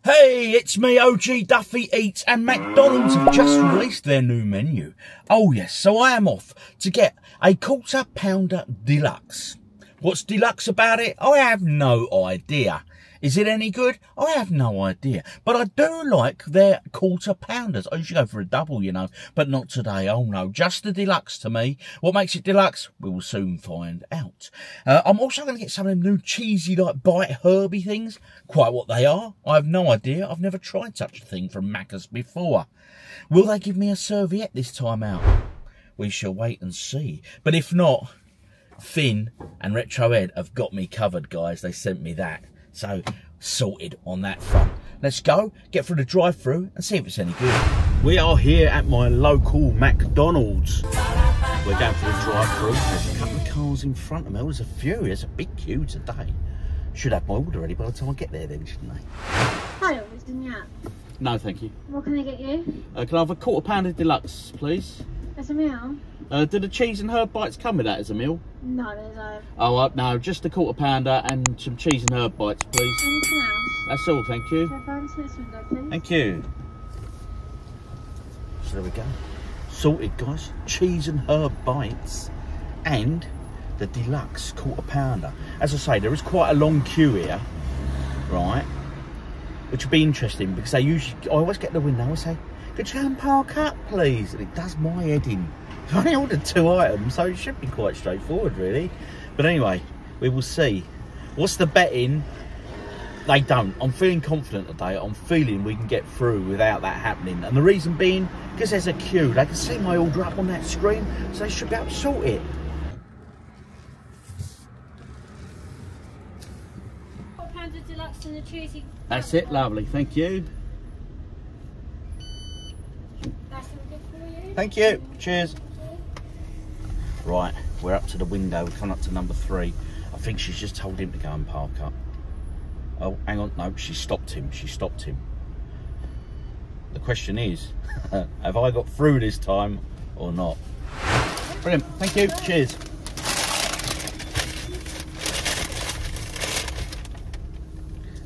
Hey, it's me, OGDuffy Eats, and McDonald's have just released their new menu. Oh yes, so I am off to get a Quarter Pounder Deluxe. What's deluxe about it? I have no idea. Is it any good? I have no idea. But I do like their Quarter Pounders. I usually go for a double, you know, but not today. Oh no, just the Deluxe to me. What makes it deluxe? We will soon find out. I'm also going to get some of them new cheesy, like, bite herby things. Quite what they are, I have no idea. I've never tried such a thing from Macca's before. Will they give me a serviette this time out? We shall wait and see. But if not, Finn and Retro Ed have got me covered, guys. They sent me that. So, sorted on that front. Let's go, get through the drive-through and see if it's any good. We are here at my local McDonald's. We're going through the drive-through. There's a couple of cars in front of me. Oh, there's a few. There's a big queue today. Should have my order ready by the time I get there then, shouldn't they? Hi, it's in the app. No, thank you. What can I get you? Can I have a Quarter Pounder Deluxe, please? As a meal? Do the cheese and herb bites come with that as a meal? No, there's no. Oh, no, just the Quarter Pounder and some cheese and herb bites, please. Anything else? That's all, thank you. Can I find this next window, please? Thank you. So there we go. Sorted, guys. Cheese and herb bites and the Deluxe Quarter Pounder. As I say, there is quite a long queue here, right? Which will be interesting because I always get the window and say, could you go and park up, please? And it does my head in. I only ordered 2 items, so it should be quite straightforward, really. But anyway, we will see. What's the betting? They don't. I'm feeling confident today. I'm feeling we can get through without that happening. And the reason being, because there's a queue. They can see my order up on that screen, so they should be able to sort it. Quarter Pounder Deluxe and the cheesy. That's it, lovely. Thank you. That's all good for you. Thank you. Cheers. Right, we're up to the window. We're coming up to number 3. I think she's just told him to go and park up. Oh, hang on. No, she stopped him. She stopped him. The question is, have I got through this time or not? Brilliant. Thank you. Cheers.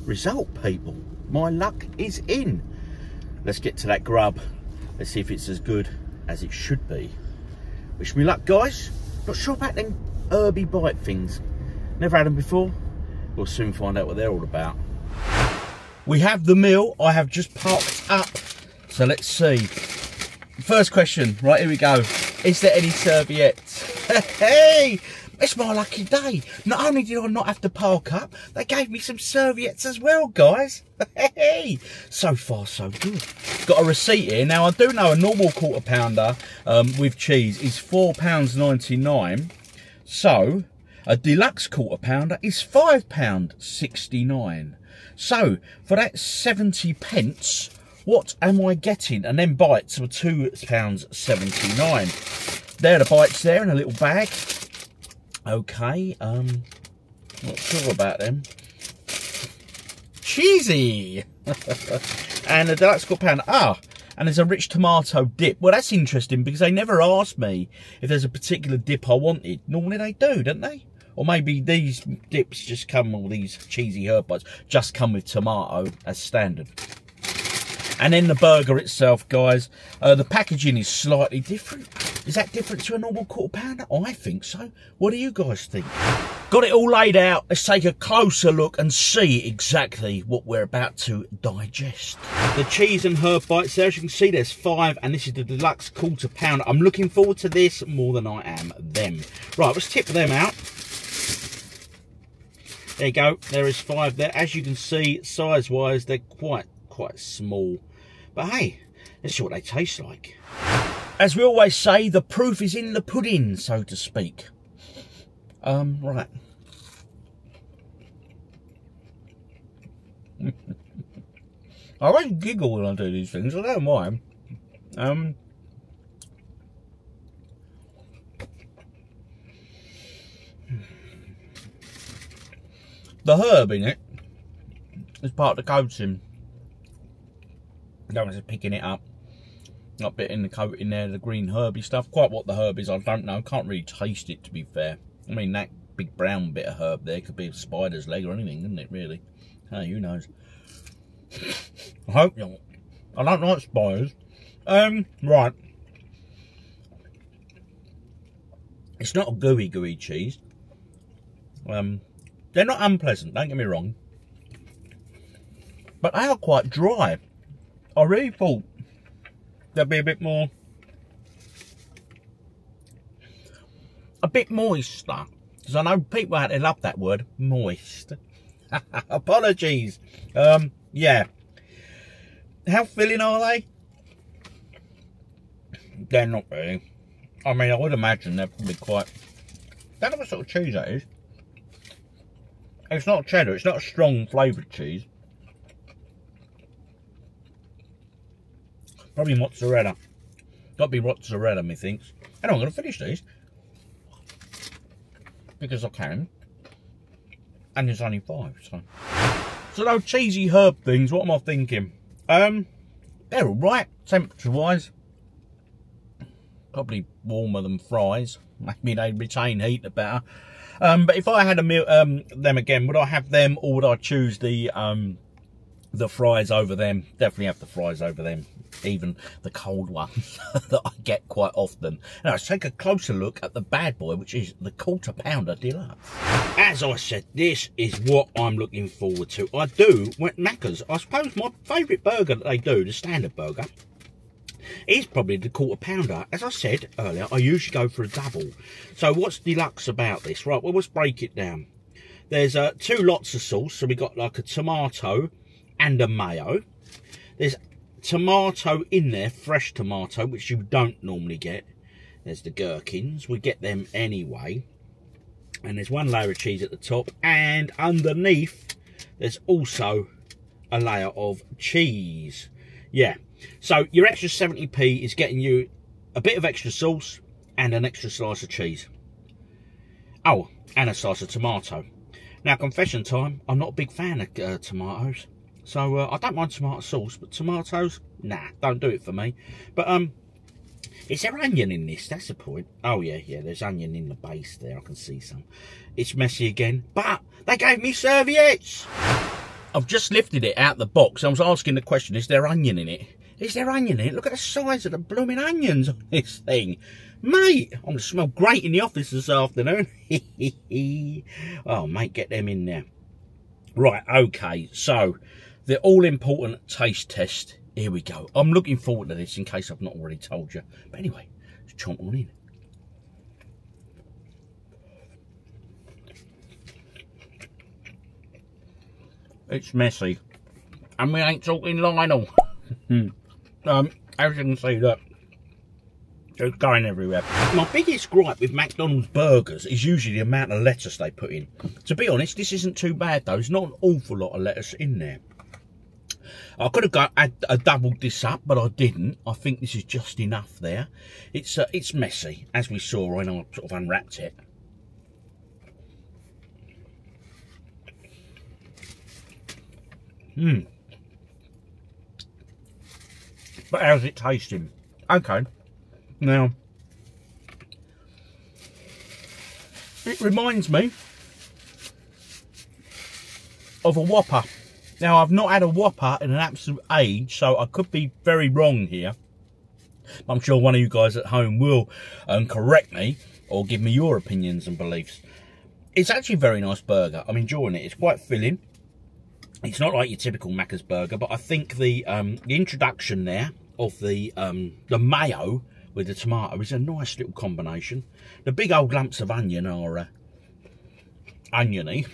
Result, people. My luck is in. Let's get to that grub. Let's see if it's as good as it should be. Wish me luck, guys. Not sure about them herby bite things. Never had them before. We'll soon find out what they're all about. We have the meal. I have just parked up. So let's see. First question. Right, here we go. Is there any serviettes? Hey! It's my lucky day. Not only did I not have to park up, they gave me some serviettes as well, guys. Hey! So far, so good. Got a receipt here. Now, I do know a normal Quarter Pounder with cheese is £4.99. So, a Deluxe Quarter Pounder is £5.69. So, for that 70p, what am I getting? And then bites were £2.79. There are the bites there in a little bag. Okay, not sure about them. Cheesy! And the Deluxe Quarter Pounder. Ah, and there's a rich tomato dip. Well, that's interesting because they never asked me if there's a particular dip I wanted. Normally they do, don't they? Or maybe these dips just come, all these cheesy herb bites, just come with tomato as standard. And then the burger itself, guys, the packaging is slightly different. Is that different to a normal Quarter Pounder? I think so. What do you guys think? Got it all laid out. Let's take a closer look and see exactly what we're about to digest. The cheese and herb bites there, as you can see, there's 5, and this is the Deluxe Quarter Pounder. I'm looking forward to this more than I am them. Right, let's tip them out. There you go. There is 5 there. As you can see, size-wise, they're quite small. But hey, let's see what they taste like. As we always say, the proof is in the pudding, so to speak. Right. I always giggle when I do these things, I don't know why. The herb in it is part of the coating. I don't want to picking it up. That bit in the coat in there, the green herby stuff. Quite what the herb is, I don't know. Can't really taste it, to be fair. I mean, that big brown bit of herb there could be a spider's leg or anything, couldn't it, really? Hey, who knows? I hope not. I don't like spiders. Right. It's not a gooey cheese. They're not unpleasant, don't get me wrong. But they are quite dry. I really thought there'd be a bit moist stuff. Because I know people out there love that word, moist. Apologies. Yeah. How filling are they? They're not really. I mean, I would imagine they're probably quite... I don't know what sort of cheese that is. It's not cheddar, it's not a strong flavoured cheese. Probably mozzarella. Got to be mozzarella, methinks. And I'm going to finish these. Because I can. And there's only 5, so... So those cheesy herb things, what am I thinking? They're alright, temperature-wise. Probably warmer than fries. Maybe they retain heat better. But if I had them again, would I have them or would I choose the fries over them? Definitely have the fries over them. Even the cold ones that I get quite often. Now let's take a closer look at the bad boy, which is the Quarter Pounder Deluxe. As I said, this is what I'm looking forward to. I do, Macca's, I suppose my favourite burger that they do, the standard burger, is probably the Quarter Pounder. As I said earlier, I usually go for a double. So what's deluxe about this? Right, well, let's break it down. There's 2 lots of sauce. So we got like a tomato and a mayo. There's tomato in there, fresh tomato, which you don't normally get. There's the gherkins. We get them anyway. And there's 1 layer of cheese at the top. And underneath, there's also a layer of cheese. Yeah. So your extra 70p is getting you a bit of extra sauce and an extra slice of cheese. Oh, and a slice of tomato. Now, confession time, I'm not a big fan of tomatoes. So I don't mind tomato sauce, but tomatoes, nah, don't do it for me. But is there onion in this? That's the point. Oh yeah, there's onion in the base there. I can see some. It's messy again, but they gave me serviettes. I've just lifted it out the box. I was asking the question, is there onion in it? Is there onion in it? Look at the size of the blooming onions on this thing. Mate, I'm going to smell great in the office this afternoon. Oh, mate, get them in there. Right, okay, so the all-important taste test. Here we go. I'm looking forward to this in case I've not already told you. But anyway, let's chomp on in. It's messy. And we ain't talking Lionel. As you can see, look. It's going everywhere. My biggest gripe with McDonald's burgers is usually the amount of lettuce they put in. To be honest, this isn't too bad though. There's not an awful lot of lettuce in there. I could have doubled this up, but I didn't. I think this is just enough there. It's messy, as we saw when I sort of unwrapped it. But how's it tasting? Okay. Now, it reminds me of a Whopper. Now, I've not had a Whopper in an absolute age, so I could be very wrong here. I'm sure one of you guys at home will correct me or give me your opinions and beliefs. It's actually a very nice burger. I'm enjoying it. It's quite filling. It's not like your typical Macca's burger, but I think the introduction there of the mayo with the tomato is a nice little combination. The big old lumps of onion are oniony.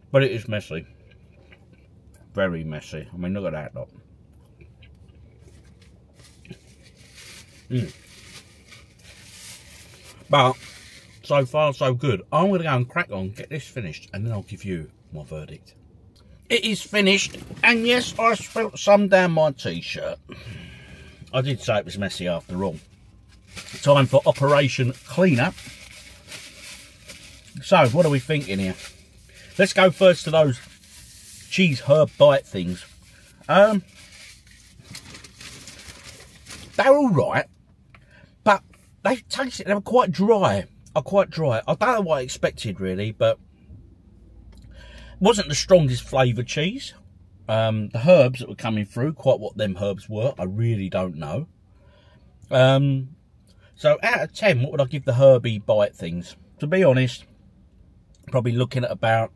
But it is messy. Very messy. I mean, look at that lot. But so far so good. I'm going to go and crack on, get this finished, and then I'll give you my verdict. It is finished, and yes, I spilt some down my t-shirt. I did say it was messy after all. Time for Operation Cleanup. So, what are we thinking here? Let's go first to those cheese herb bite things. They're all right, but they were quite dry. I don't know what I expected really, but Wasn't the strongest flavour cheese. The herbs that were coming through, quite what them herbs were, I really don't know. So out of 10, what would I give the herby bite things? To be honest, probably looking at about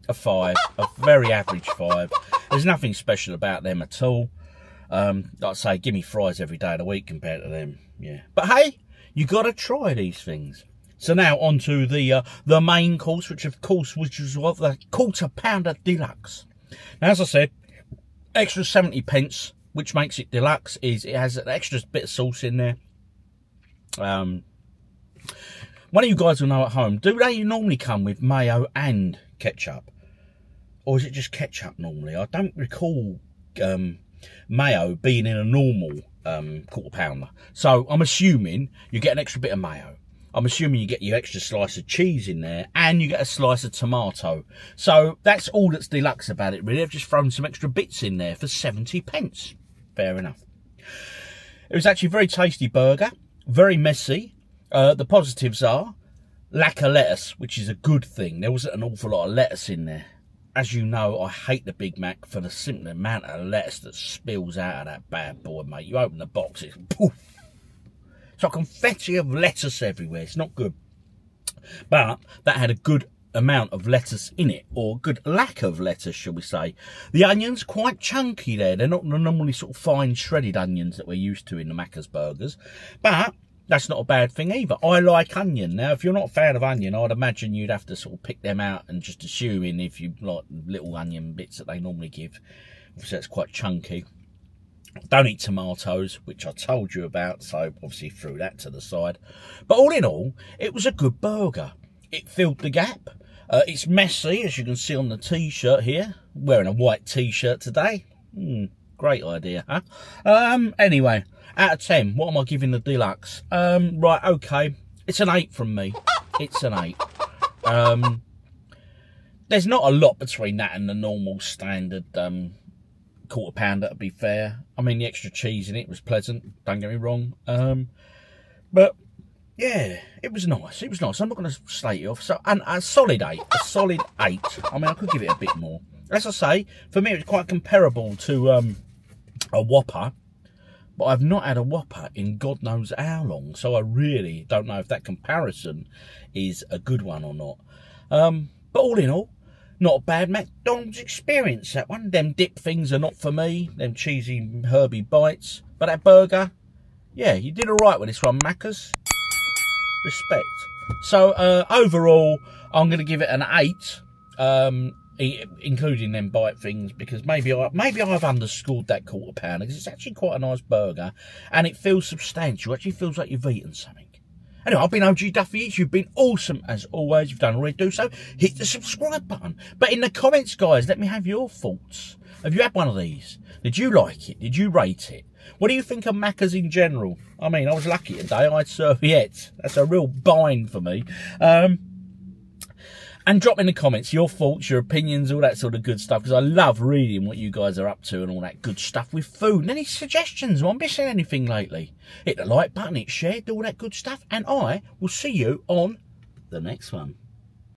a 5, a very average 5. There's nothing special about them at all. Like I say, give me fries every day of the week compared to them. Yeah, but hey, you got to try these things. So now on to the main course, which was what the Quarter Pounder Deluxe. Now, as I said, extra 70 pence, which makes it deluxe, is it has an extra bit of sauce in there. One of you guys will know at home, do they normally come with mayo and ketchup? Or is it just ketchup normally? I don't recall mayo being in a normal Quarter Pounder. So I'm assuming you get an extra bit of mayo. I'm assuming you get your extra slice of cheese in there, and you get a slice of tomato. So that's all that's deluxe about it, really. I've just thrown some extra bits in there for 70 pence. Fair enough. It was actually a very tasty burger, very messy. The positives are lack of lettuce, which is a good thing. There wasn't an awful lot of lettuce in there. As you know, I hate the Big Mac for the simple amount of lettuce that spills out of that bad boy, mate. You open the box, it's poof. It's like confetti of lettuce everywhere. It's not good. But that had a good amount of lettuce in it, or good lack of lettuce, shall we say. The onions, quite chunky there. They're not the normally sort of fine shredded onions that we're used to in the Macca's burgers. But that's not a bad thing either. I like onion. Now, if you're not a fan of onion, I'd imagine you'd have to sort of pick them out and just assuming if you like little onion bits that they normally give. Obviously, that's quite chunky. Don't eat tomatoes, which I told you about, so obviously threw that to the side. But all in all, it was a good burger. It filled the gap. It's messy, as you can see on the T-shirt here. I'm wearing a white T-shirt today. Great idea, huh? Anyway, out of 10, what am I giving the Deluxe? Right, okay. It's an 8 from me. It's an 8. There's not a lot between that and the normal standard Quarter Pounder, to be fair. I mean, the extra cheese in it was pleasant, don't get me wrong. But yeah, it was nice. It was nice. I'm not going to slate it off. So, and a solid 8. A solid 8. I mean, I could give it a bit more. As I say, for me, it was quite comparable to a Whopper. But I've not had a Whopper in God knows how long. So I really don't know if that comparison is a good one or not. But all in all, not a bad McDonald's experience, that one. Them dip things are not for me. Them cheesy, herby bites. But that burger, yeah, you did all right with this one, Macca's. Respect. So, overall, I'm going to give it an 8, including them bite things, because maybe I've underscored that Quarter Pounder, because it's actually quite a nice burger, and it feels substantial. It actually feels like you've eaten something. Anyway, I've been OGDuffy Eats. You've been awesome as always. If you've done already, do so. Hit the subscribe button. But in the comments, guys, let me have your thoughts. Have you had one of these? Did you like it? Did you rate it? What do you think of Macca's in general? I mean, I was lucky today. I had serviettes. That's a real bind for me. And drop in the comments your thoughts, your opinions, all that sort of good stuff, because I love reading what you guys are up to and all that good stuff with food. And any suggestions? Am I missing anything lately? Hit the like button, hit share, do all that good stuff. And I will see you on the next one.